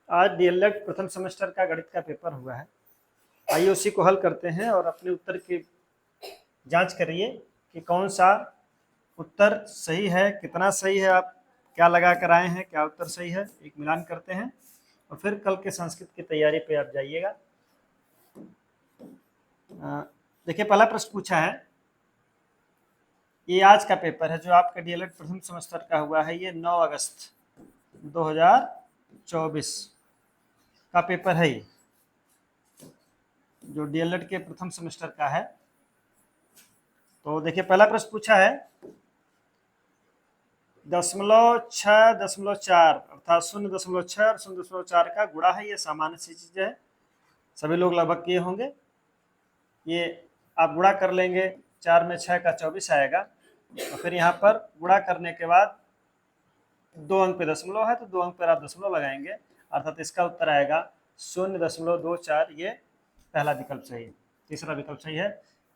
आज डीएलएड प्रथम सेमेस्टर का गणित का पेपर हुआ है। आइए उसी को हल करते हैं और अपने उत्तर की जांच करिए कि कौन सा उत्तर सही है, कितना सही है, आप क्या लगा कर आए हैं, क्या उत्तर सही है, एक मिलान करते हैं और फिर कल के संस्कृत की तैयारी पे आप जाइएगा। देखिए, पहला प्रश्न पूछा है, ये आज का पेपर है जो आपका डीएलएड प्रथम सेमेस्टर का हुआ है। ये 9 अगस्त 2024 का पेपर है, ये जो डीएलएड के प्रथम सेमेस्टर का है। तो देखिए, पहला प्रश्न पूछा है 0.6.4 अर्थात 0.6 और 0.4 का गुणा है। ये सामान्य सी चीज है, सभी लोग लगभग किए होंगे। ये आप गुणा कर लेंगे, 4 में 6 का 24 आएगा और फिर यहाँ पर गुणा करने के बाद 2 अंक पे दशमलव है तो 2 अंक पर आप दशमलव लगाएंगे, अर्थात इसका उत्तर आएगा 0.24। ये पहला विकल्प सही है। तीसरा विकल्प सही है।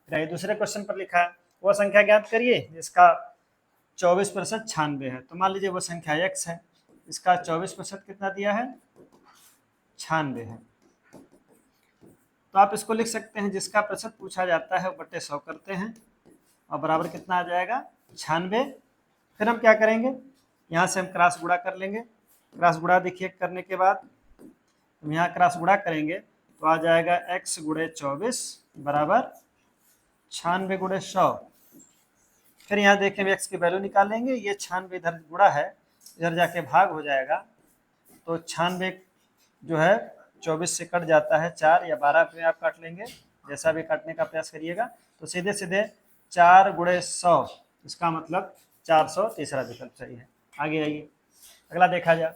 फिर दूसरे क्वेश्चन पर लिखा है, वह संख्या ज्ञात करिए जिसका 24% 96 है। तो मान लीजिए वो संख्या x है, इसका 24% कितना दिया है, 96 है। तो आप इसको लिख सकते हैं, जिसका प्रतिशत पूछा जाता है बटे 100 करते हैं और बराबर कितना आ जाएगा, 96। फिर हम क्या करेंगे, यहाँ से हम क्रॉस गुणा कर लेंगे। क्रॉस गुणा देखिए करने के बाद हम यहाँ क्रॉस गुणा करेंगे तो आ जाएगा x गुणे 24 बराबर 96 गुणे 100। फिर यहाँ देखें x की वैल्यू निकालेंगे, ये 96 इधर गुणा है, इधर जाके भाग हो जाएगा। तो 96 जो है 24 से कट जाता है 4 या 12 पे आप काट लेंगे, जैसा भी काटने का प्रयास करिएगा। तो सीधे सीधे 4 गुणे 100, इसका मतलब 400। तीसरा विकल्प सही है। आगे आइए, अगला देखा जाए।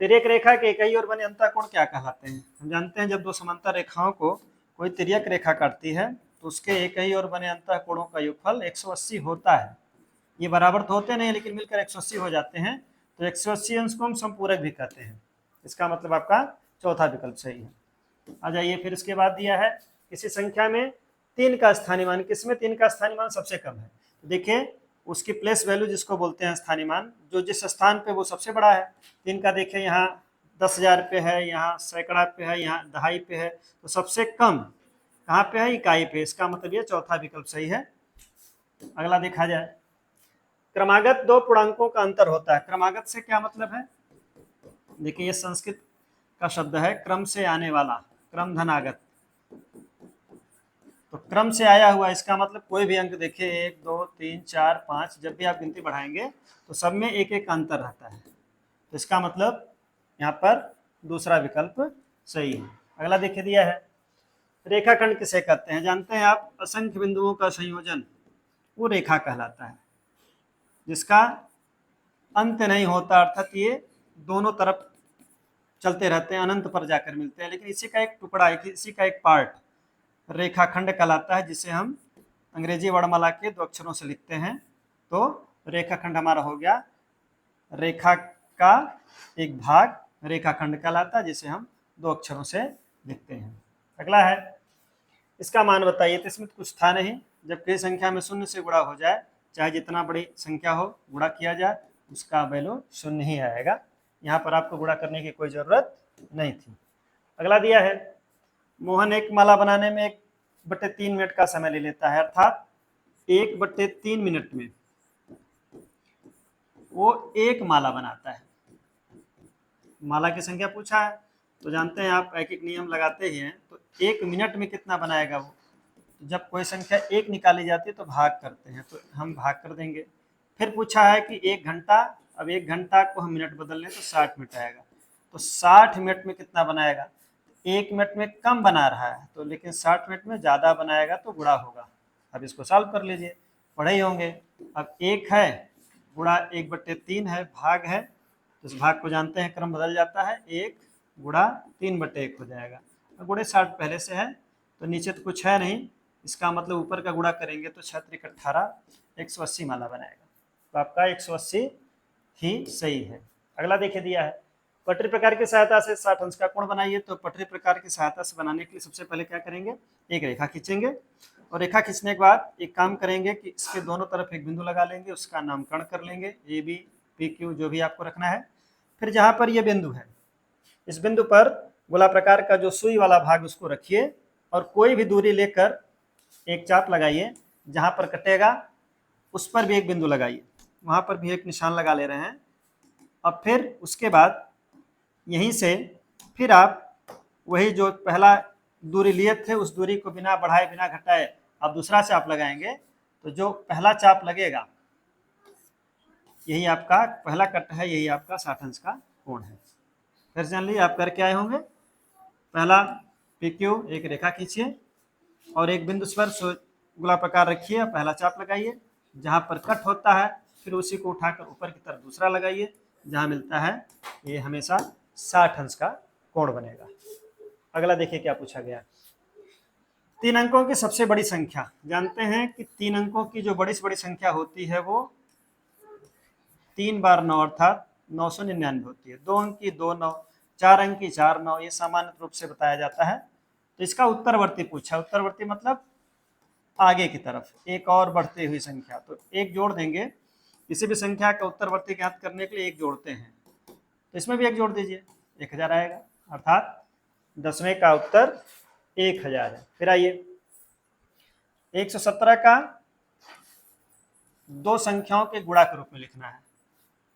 तिर्यक रेखा के इकाई और बने अंतःकोण क्या कहलाते हैं। हम जानते हैं जब दो समांतर रेखाओं को कोई तिर्यक रेखा काटती है तो उसके इकाई और बने अंतःकोणों का योगफल 180 होता है। ये बराबर तो होते नहीं, लेकिन मिलकर 180 हो जाते हैं। तो 180 अंश को हम समपूरक भी कहते हैं। इसका मतलब आपका चौथा विकल्प सही है। आ जाइए, फिर इसके बाद दिया है, किसी संख्या में 3 का स्थानीय मान, किसमें 3 का स्थानीय मान सबसे कम है। तो देखिए, उसकी प्लेस वैल्यू जिसको बोलते हैं स्थानीय मान, जो जिस स्थान पे वो सबसे बड़ा है। 3 का देखिए, यहाँ 10,000 पे है, यहाँ सैकड़ा पे है, यहाँ दहाई पे है। तो सबसे कम कहाँ पे है, इकाई पे। इसका मतलब ये चौथा विकल्प सही है। अगला देखा जाए, क्रमागत दो पूर्णांकों का अंतर होता है। क्रमागत से क्या मतलब है, देखिए ये संस्कृत का शब्द है, क्रम से आने वाला, क्रम धनागत। तो क्रम से आया हुआ, इसका मतलब कोई भी अंक देखिए 1 2 3 4 5, जब भी आप गिनती बढ़ाएंगे तो सब में एक एक अंतर रहता है। तो इसका मतलब यहाँ पर दूसरा विकल्प सही है। अगला देखिए दिया है, रेखाखंड किसे कहते हैं। जानते हैं आप, असंख्य बिंदुओं का संयोजन वो रेखा कहलाता है, जिसका अंत नहीं होता, अर्थात ये दोनों तरफ चलते रहते हैं, अनंत पर जाकर मिलते हैं। लेकिन इसी का एक टुकड़ा, इसी का एक पार्ट रेखाखंड कहलाता है, जिसे हम अंग्रेजी वर्णमाला के 2 अक्षरों से लिखते हैं। तो रेखाखंड हमारा हो गया, रेखा का एक भाग रेखाखंड कहलाता है, जिसे हम 2 अक्षरों से लिखते हैं। अगला है, इसका मान बताइए। तो इसमें कुछ था नहीं, जब किसी संख्या में 0 से गुणा हो जाए, चाहे जितना बड़ी संख्या हो, गुणा किया जाए, उसका वैल्यू 0 ही आएगा। यहाँ पर आपको गुणा करने की कोई जरूरत नहीं थी। अगला दिया है, मोहन एक माला बनाने में 1/3 मिनट का समय ले लेता है, अर्थात 1/3 मिनट में वो एक माला बनाता है। माला की संख्या पूछा है, तो जानते हैं आप एक एक नियम लगाते ही हैं। तो 1 मिनट में कितना बनाएगा वो। तो जब कोई संख्या 1 निकाली जाती है तो भाग करते हैं, तो हम भाग कर देंगे। फिर पूछा है कि 1 घंटा, अब 1 घंटा को हम मिनट बदल लें तो 60 मिनट आएगा। तो 60 मिनट में कितना बनाएगा, 1 मिनट में कम बना रहा है तो, लेकिन 60 मिनट में ज़्यादा बनाएगा तो गुणा होगा। अब इसको सॉल्व कर लीजिए, पढ़े ही होंगे। अब 1 है गुणा 1/3 है, भाग है, तो इस भाग को जानते हैं क्रम बदल जाता है, 1 गुणा 3/1 हो जाएगा। गुणे 60 पहले से है, तो नीचे तो कुछ है नहीं, इसका मतलब ऊपर का गुणा करेंगे तो 6 × 18 180 माला बनाएगा। तो आपका 180 ही सही है। अगला देखिए दिया है, पटरी प्रकार की सहायता से 60 अंश का कोण बनाइए। तो पटरी प्रकार की सहायता से बनाने के लिए सबसे पहले क्या करेंगे, एक रेखा खींचेंगे और रेखा खींचने के बाद एक काम करेंगे कि इसके दोनों तरफ एक बिंदु लगा लेंगे, उसका नामकरण कर लेंगे, AB PQ जो भी आपको रखना है। फिर जहाँ पर ये बिंदु है इस बिंदु पर गोला प्रकार का जो सुई वाला भाग उसको रखिए और कोई भी दूरी लेकर एक चाप लगाइए, जहां पर कटेगा उस पर भी एक बिंदु लगाइए, वहां पर भी एक निशान लगा ले रहे हैं। अब फिर उसके बाद यहीं से फिर आप वही जो पहला दूरी लिए थे उस दूरी को बिना बढ़ाए बिना घटाए आप दूसरा चाप लगाएंगे, तो जो पहला चाप लगेगा यही आपका पहला कट है, यही आपका 60 अंश का कोण है। फिर जान लीजिए आप करके आए होंगे। पहला PQ एक रेखा खींचिए और एक बिंदु पर गोला प्रकार रखिए, पहला चाप लगाइए, जहां पर कट होता है फिर उसी को उठाकर ऊपर की तरफ दूसरा लगाइए, जहां मिलता है ये हमेशा 60 अंश का कोण बनेगा। अगला देखिए क्या पूछा गया। 3 अंकों की सबसे बड़ी संख्या। जानते हैं कि 3 अंकों की जो बड़ी से बड़ी संख्या होती है वो 3 बार 9 अर्थात 999 होती है। 2 अंक की 2 9, 4 अंक की 4 9, ये सामान्य रूप से बताया जाता है। तो इसका उत्तरवर्ती पूछा। उत्तरवर्ती मतलब आगे की तरफ एक और बढ़ती हुई संख्या, तो एक जोड़ देंगे। किसी भी संख्या का उत्तरवर्ती ज्ञात करने के लिए एक जोड़ते हैं, तो इसमें भी एक जोड़ दीजिए, 1000 आएगा, अर्थात 10वें का उत्तर 1000 है। फिर आइए 117 का दो संख्याओं के गुणा के रूप में लिखना है,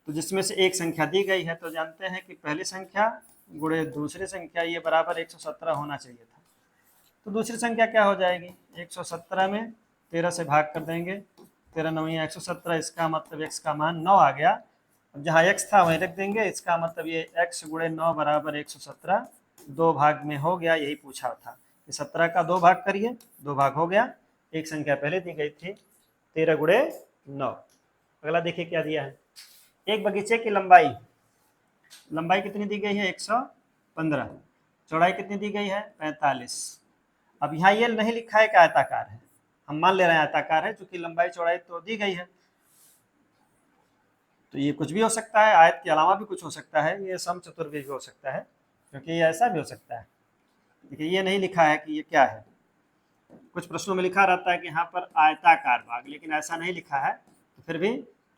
तो जिसमें से एक संख्या दी गई है, तो जानते हैं कि पहली संख्या गुणे दूसरी संख्या ये बराबर 117 होना चाहिए था। तो दूसरी संख्या क्या हो जाएगी, 117 में 13 से भाग कर देंगे, 13 9 117, इसका मतलब x का मान 9 आ गया। अब जहाँ x था वहीं रख देंगे, इसका मतलब ये x गुणे 9 बराबर 117 दो भाग में हो गया, यही पूछा था। 17 का 2 भाग करिए, 2 भाग हो गया। एक संख्या पहले दी गई थी 13 गुणे 9। अगला देखिए क्या दिया है। एक बगीचे की लंबाई कितनी दी गई है, 115। चौड़ाई कितनी दी गई है, 45। अब यहाँ ये नहीं लिखा है कि आयताकार है, हम मान ले रहे हैं आयताकार है, क्योंकि लंबाई चौड़ाई तो दी गई है। तो ये कुछ भी हो सकता है, आयत के अलावा भी कुछ हो सकता है, ये समचतुर्भुज भी हो सकता है, क्योंकि ये ऐसा भी हो सकता है। देखिए ये नहीं लिखा है कि ये क्या है। कुछ प्रश्नों में लिखा रहता है कि यहाँ पर आयताकार भाग, लेकिन ऐसा नहीं लिखा है। तो फिर भी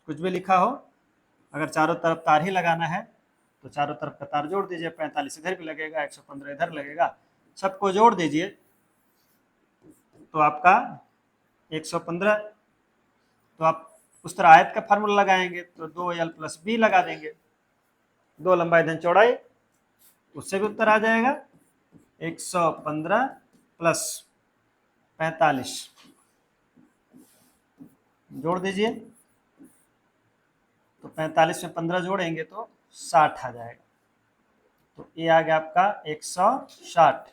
कुछ भी लिखा हो, अगर चारों तरफ तार ही लगाना है तो चारों तरफ का तार जोड़ दीजिए, 45 इधर भी लगेगा, 115 इधर लगेगा, सबको जोड़ दीजिए तो आपका 115। तो आप उस तरह आयत का फार्मूला लगाएंगे तो 2l + b लगा देंगे, 2 लंबाई धन चौड़ाई, उससे भी उत्तर आ जाएगा 115 + 45। जोड़ दीजिए तो 45 में 15 जोड़ेंगे तो 60 आ जाएगा। तो ये आ गया आपका 160,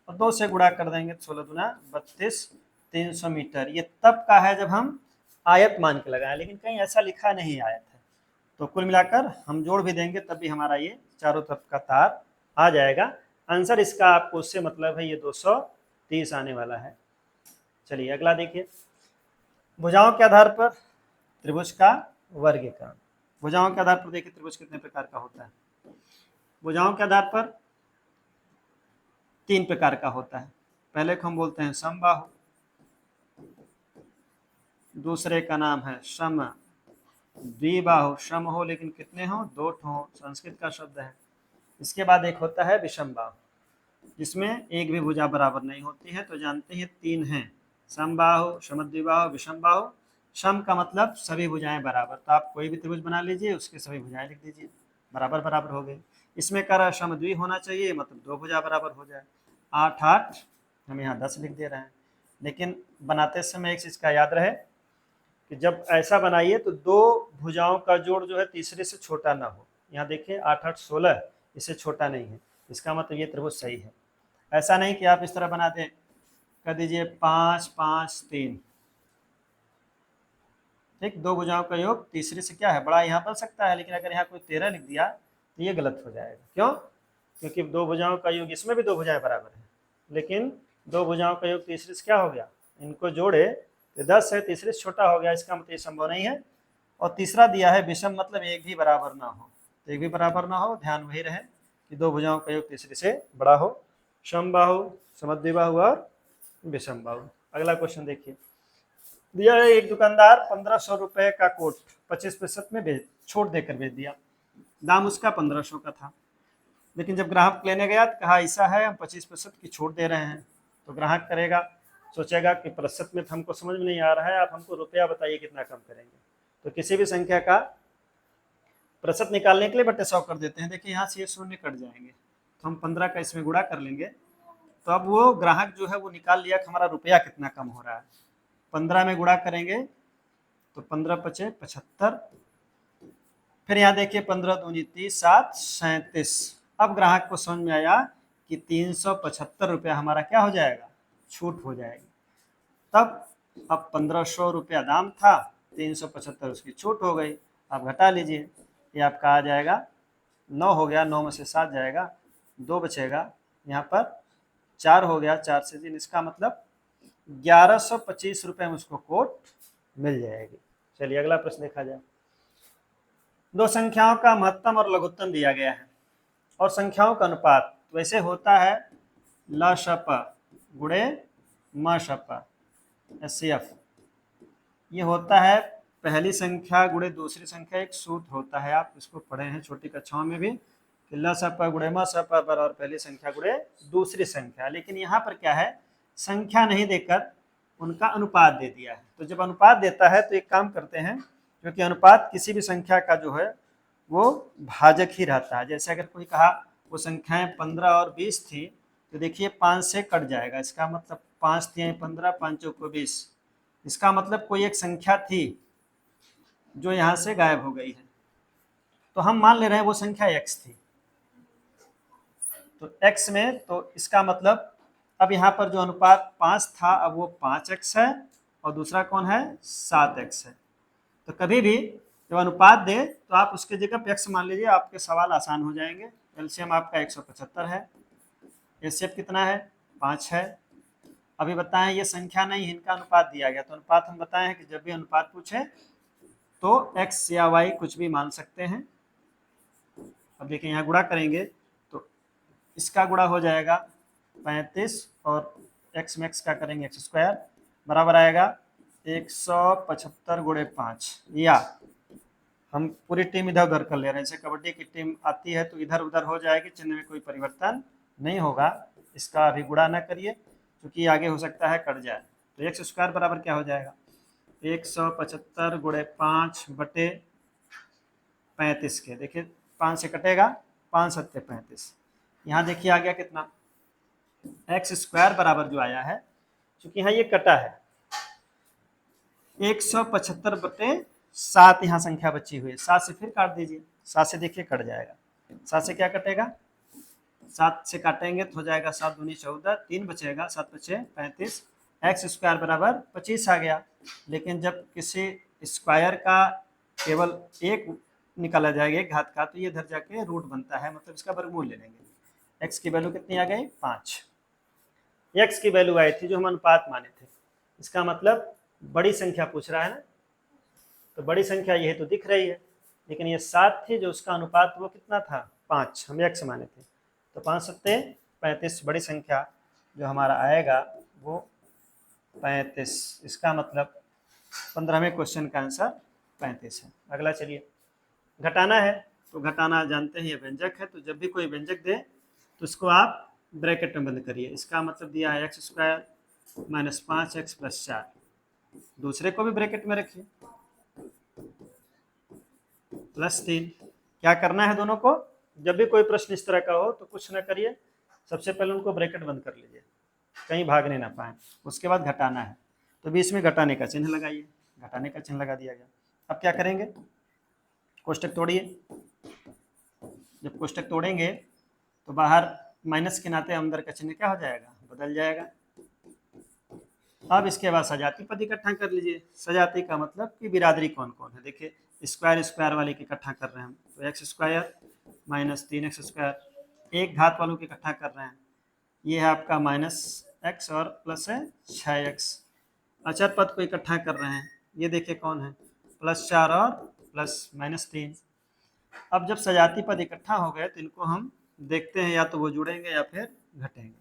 और 2 से गुणा कर देंगे, 16 दूना 32, 300 मीटर। ये तब का है जब हम आयत मान के लगाए, लेकिन कहीं ऐसा लिखा नहीं आयत है। तो कुल मिलाकर हम जोड़ भी देंगे तब भी हमारा ये चारों तरफ का तार आ जाएगा। आंसर इसका आपको उससे मतलब है, ये 230 आने वाला है। चलिए अगला देखिए। भुजाओं के आधार पर त्रिभुज का वर्गीकरण। भुजाओं के आधार पर देखिए त्रिभुज कितने प्रकार का होता है। भुजाओं के आधार पर 3 प्रकार का होता है। पहले को हम बोलते हैं समबाहु, दूसरे का नाम है सम द्विबाहु। सम हो लेकिन कितने हो, 2 हो, संस्कृत का शब्द है। इसके बाद एक होता है विषम बाहु, जिसमें एक भी भुजा बराबर नहीं होती है। तो जानते हैं 3 हैं, समबाहु, समद्विबाहु, विषम बाहु। सम का मतलब सभी भुजाएं बराबर, तो आप कोई भी त्रिभुज बना लीजिए, उसके सभी भुजाएं लिख दीजिए, बराबर बराबर हो गई। इसमें कह रहा है समद्वि होना चाहिए, मतलब 2 भुजा बराबर हो जाए। 8 8, हम यहाँ 10 लिख दे रहे हैं। लेकिन बनाते समय एक चीज़ का याद रहे कि जब ऐसा बनाइए तो 2 भुजाओं का जोड़ जो है तीसरे से छोटा ना हो। यहाँ देखिए 8 8 16, इससे छोटा नहीं है, इसका मतलब ये त्रिभुज सही है। ऐसा नहीं कि आप इस तरह बना दें, कर दीजिए 5 5 3, ठीक, 2 भुजाओं का योग तीसरे से क्या है बड़ा, यहाँ बन सकता है। लेकिन अगर यहाँ कोई 13 लिख दिया तो ये गलत हो जाएगा। क्यों, क्योंकि 2 भुजाओं का योग, इसमें भी 2 भुजाएं बराबर है, लेकिन 2 भुजाओं का योग तीसरे से क्या हो गया, इनको जोड़े तो 10 है, तीसरे से छोटा हो गया, इसका मतलब ये संभव नहीं है। और तीसरा दिया है विषम, मतलब एक भी बराबर ना हो। तो एक भी बराबर ना हो, ध्यान वही रहे कि 2 भुजाओं का योग तीसरे से बड़ा हो। समबाहु, समद्विबाहु और विषम बाहु। अगला क्वेश्चन देखिए। दिया है एक दुकानदार 1500 रुपए का कोट 25% में छूट देकर बेच दिया। दाम उसका 1500 का था। लेकिन जब ग्राहक लेने गया तो कहा ऐसा है, हम 25% की छूट दे रहे हैं, तो ग्राहक करेगा, सोचेगा कि प्रतिशत में तो हमको समझ में नहीं आ रहा है, आप हमको रुपया बताइए कितना कम करेंगे। तो किसी भी संख्या का प्रतिशत निकालने के लिए बटे 100 कर देते हैं। देखिए यहाँ से ये शून्य कट जाएंगे, तो हम 15 का इसमें गुणा कर लेंगे, तो अब वो ग्राहक जो है वो निकाल लिया कि हमारा रुपया कितना कम हो रहा है। 15 में गुणा करेंगे तो 15 पचे 75, फिर यहाँ देखिए 15 दूनी 30, 7 37। अब ग्राहक को समझ में आया कि 375 रुपया हमारा क्या हो जाएगा, छूट हो जाएगी। तब अब 1500 रुपया दाम था, 375 उसकी छूट हो गई। आप घटा लीजिए, ये आपका आ जाएगा 9 हो गया, 9 में से 7 जाएगा, 2 बचेगा, यहाँ पर 4 हो गया, 4 से 3, इसका मतलब 1125 रुपये में उसको कोट मिल जाएगी। चलिए अगला प्रश्न देखा जाए। दो संख्याओं का महत्तम और लघुत्तम दिया गया है और संख्याओं का अनुपात वैसे होता है ल श प गुणे म श प, SCF। ये होता है पहली संख्या गुणे दूसरी संख्या, एक सूत्र होता है, आप इसको पढ़े हैं छोटी कक्षाओं में भी, कि ल स प गुणे म स प बराबर पहली संख्या गुणे दूसरी संख्या। लेकिन यहाँ पर क्या है, संख्या नहीं देकर उनका अनुपात दे दिया है। तो जब अनुपात देता है तो एक काम करते हैं, क्योंकि अनुपात किसी भी संख्या का जो है वो भाजक ही रहता है। जैसे अगर कोई कहा वो संख्याएं 15 और 20 थी, तो देखिए 5 से कट जाएगा, इसका मतलब 5 3 15, 5 चौको 20, इसका मतलब कोई एक संख्या थी जो यहाँ से गायब हो गई है। तो हम मान ले रहे हैं वो संख्या x थी, तो x में, तो इसका मतलब अब यहाँ पर जो अनुपात 5 था अब वो 5x है, और दूसरा कौन है, 7x है। तो कभी भी जब अनुपात दे तो आप उसके जगह पे x मान लीजिए, आपके सवाल आसान हो जाएंगे। एलसीएम आपका 175 है, एचसीएफ कितना है, 5 है। अभी बताएं ये संख्या नहीं, इनका अनुपात दिया गया, तो अनुपात हम बताएं कि जब भी अनुपात पूछे तो x या y कुछ भी मान सकते हैं। अब देखिए यहाँ गुणा करेंगे तो इसका गुणा हो जाएगा 35 और x में x का करेंगे x स्क्वायर, बराबर आएगा 175 गुणे 5। या हम पूरी टीम इधर उधर कर ले रहे हैं, जैसे कबड्डी की टीम आती है तो इधर उधर हो जाएगी, चिन्ह में कोई परिवर्तन नहीं होगा। इसका अभी गुणा ना करिए क्योंकि आगे हो सकता है कट जाए। तो एक्स स्क्वायर बराबर क्या हो जाएगा, 175 गुणे 5 बटे 35 के, देखिए 5 से कटेगा, 5 सत्ते 35। यहाँ देखिए आ गया कितना, एक्स स्क्वायर बराबर जो आया है, क्योंकि यहाँ ये कटा है 175 बटे 7, यहाँ संख्या बची हुई है, 7 से फिर काट दीजिए, 7 से देखिए कट जाएगा, 7 से क्या कटेगा, 7 से काटेंगे तो हो जाएगा 7 दूनी 14, 3 बचेगा, 7 बचे 35, एक्स स्क्वायर बराबर 25 आ गया। लेकिन जब किसी स्क्वायर का केवल एक निकाला जाएगा, एक घात का, तो ये इधर जाके रूट बनता है, मतलब इसका वर्गमूल ले लेंगे। एक्स की वैल्यू कितनी आ गई, 5। एक्स की वैल्यू आई थी जो हम अनुपात माने थे, इसका मतलब बड़ी संख्या पूछ रहा है ना, तो बड़ी संख्या ये तो दिख रही है, लेकिन ये 7 थी जो उसका अनुपात वो कितना था, 5, हम एक्स माने थे। तो 5 सत्ते 35, बड़ी संख्या जो हमारा आएगा वो 35, इसका मतलब 15वें क्वेश्चन का आंसर 35 है। अगला चलिए, घटाना है, तो घटाना जानते हैं ये व्यंजक है, तो जब भी कोई व्यंजक दे तो इसको आप ब्रैकेट में बंद करिए। इसका मतलब दिया है x square minus 5x plus 4, दूसरे को भी ब्रैकेट में रखिए, प्लस 3। क्या करना है दोनों को, जब भी कोई प्रश्न इस तरह का हो तो कुछ ना करिए, सबसे पहले उनको ब्रैकेट बंद कर लीजिए, कहीं भागने ना पाए, उसके बाद घटाना है, तो बीच में घटाने का चिन्ह लगाइए, घटाने का चिन्ह लगा दिया गया। अब क्या करेंगे, कोष्टक तोड़िए, जब कोष्टक तोड़ेंगे तो बाहर माइनस के नाते अंदर का चिन्ह क्या हो जाएगा, बदल जाएगा। अब इसके बाद सजाती पद इकट्ठा कर लीजिए, सजाती का मतलब कि बिरादरी कौन कौन है, देखिए स्क्वायर स्क्वायर वाले के इकट्ठा कर रहे हैं हम, तो x square minus 3x square, एक घात वालों के इकट्ठा कर रहे हैं, ये है आपका माइनस एक्स और प्लस है 6x। अचर पद को इकट्ठा कर रहे हैं, ये देखिए कौन है, प्लस 4 और प्लस माइनस 3। अब जब सजाती पद इकट्ठा हो गए तो इनको हम देखते हैं, या तो वो जुड़ेंगे या फिर घटेंगे।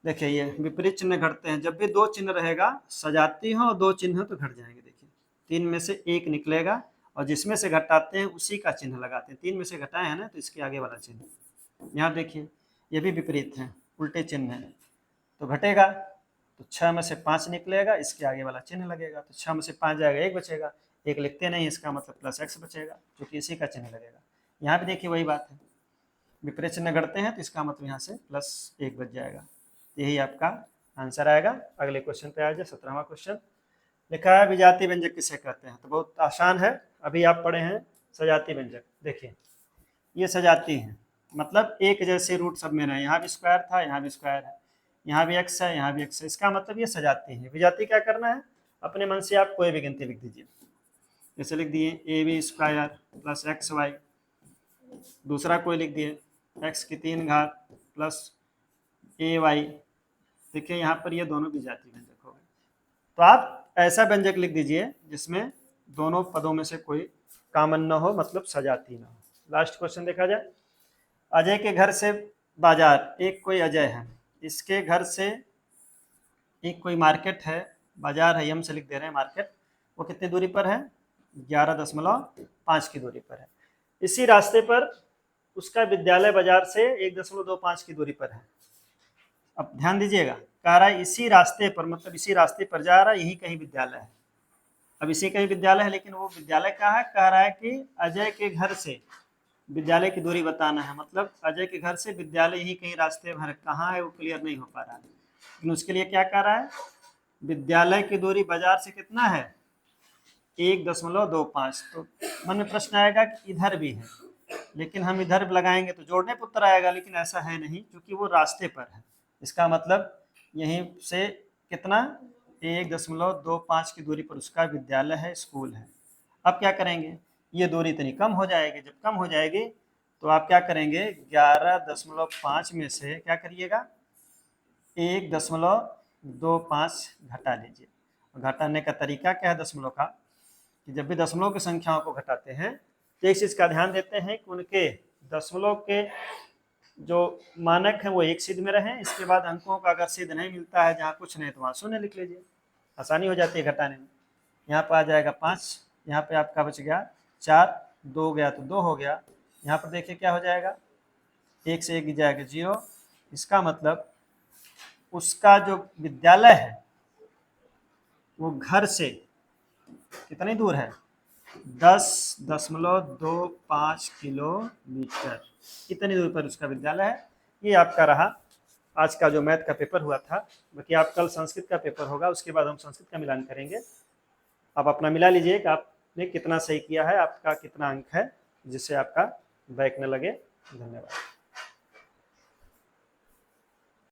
देखिए ये विपरीत चिन्ह घटते हैं, जब भी दो चिन्ह रहेगा, सजाती हो और दो चिन्ह तो घट जाएंगे। देखिए 3 में से 1 निकलेगा और जिसमें से घटाते हैं उसी का चिन्ह लगाते हैं। 3 में से घटाए हैं ना, तो इसके आगे वाला चिन्ह। यहाँ देखिए ये भी विपरीत है, उल्टे चिन्ह है, तो घटेगा तो 6 में से 5 निकलेगा, इसके आगे वाला चिन्ह लगेगा, तो 6 में से 5 जाएगा, 1 बचेगा, 1 लिखते नहीं, इसका मतलब प्लस x बचेगा, क्योंकि इसी का चिन्ह लगेगा। यहाँ भी देखिए वही बात है, विपरीत चिन्ह घटते हैं तो इसका मतलब यहाँ से +1 बच जाएगा। यही आपका आंसर आएगा। अगले क्वेश्चन पे आ जाए, 17वां क्वेश्चन। लिखा है विजातीय व्यंजक किसे कहते हैं? तो बहुत आसान है, अभी आप पढ़े हैं सजातीय व्यंजक। देखिए ये सजाती है, मतलब एक जैसे रूट सब में रहे, यहाँ भी स्क्वायर था, यहाँ भी स्क्वायर है, यहाँ भी x है, यहाँ भी x है, इसका मतलब ये सजाती है। विजातीय क्या करना है, अपने मन से आप कोई भी गिनती लिख दीजिए। जैसे लिख दिए ab² प्लस xy, दूसरा कोई लिख दिए x की 3 घात प्लस ay। देखिए यहाँ पर ये दोनों विजातीय व्यंजक हो गए। तो आप ऐसा व्यंजक लिख दीजिए जिसमें दोनों पदों में से कोई कॉमन न हो, मतलब सजाती न हो। लास्ट क्वेश्चन देखा जाए। अजय के घर से बाजार, एक कोई अजय है, इसके घर से एक कोई मार्केट है, बाजार है, हम से लिख दे रहे हैं मार्केट, वो कितनी दूरी पर है? 11.5 की दूरी पर है। इसी रास्ते पर उसका विद्यालय बाजार से 1.25 की दूरी पर है। अब ध्यान दीजिएगा, कह रहा है इसी रास्ते पर, मतलब इसी रास्ते पर जा रहा है, यही कहीं विद्यालय है। अब इसी कहीं विद्यालय है, लेकिन वो विद्यालय कहाँ है? कह रहा है कि अजय के घर से विद्यालय की दूरी बताना है, मतलब अजय के घर से विद्यालय यही कहीं रास्ते भर, कहाँ है वो क्लियर नहीं हो पा रहा है। लेकिन उसके लिए क्या कह रहा है? विद्यालय की दूरी बाजार से कितना है? 1.25। तो मन में प्रश्न आएगा कि इधर भी है, लेकिन हम इधर लगाएंगे तो जोड़ने पर उत्तर आएगा, लेकिन ऐसा है नहीं, क्योंकि वो रास्ते पर है। इसका मतलब यहीं से कितना? 1.25 की दूरी पर उसका विद्यालय है, स्कूल है। अब क्या करेंगे, ये दूरी इतनी कम हो जाएगी, जब कम हो जाएगी तो आप क्या करेंगे, 11.5 में से क्या करिएगा, 1.25 घटा लीजिए। घटाने का तरीका क्या है दशमलव का, कि जब भी दशमलव की संख्याओं को घटाते हैं तो एक चीज का ध्यान देते हैं कि उनके दशमलव के जो मानक है वो एक सिद्ध में रहे। इसके बाद अंकों का अगर सिद्ध नहीं मिलता है, जहाँ कुछ नहीं, तो वहाँ 0 लिख लीजिए, आसानी हो जाती है घटाने में। यहाँ पर आ जाएगा 5, यहाँ पे आपका बच गया 4, 2 गया तो 2 हो गया। यहाँ पर देखिए क्या हो जाएगा, 1 से 1 जाएगा 0। इसका मतलब उसका जो विद्यालय है वो घर से कितनी दूर है? 10.25 किलोमीटर, इतनी दूर पर उसका विद्यालय है। ये आपका रहा आज का जो मैथ का पेपर हुआ था। बाकी आप कल संस्कृत का पेपर होगा, उसके बाद हम संस्कृत का मिलान करेंगे। आप अपना मिला लीजिए कि आपने कितना सही किया है, आपका कितना अंक है, जिससे आपका बैक न लगे। धन्यवाद।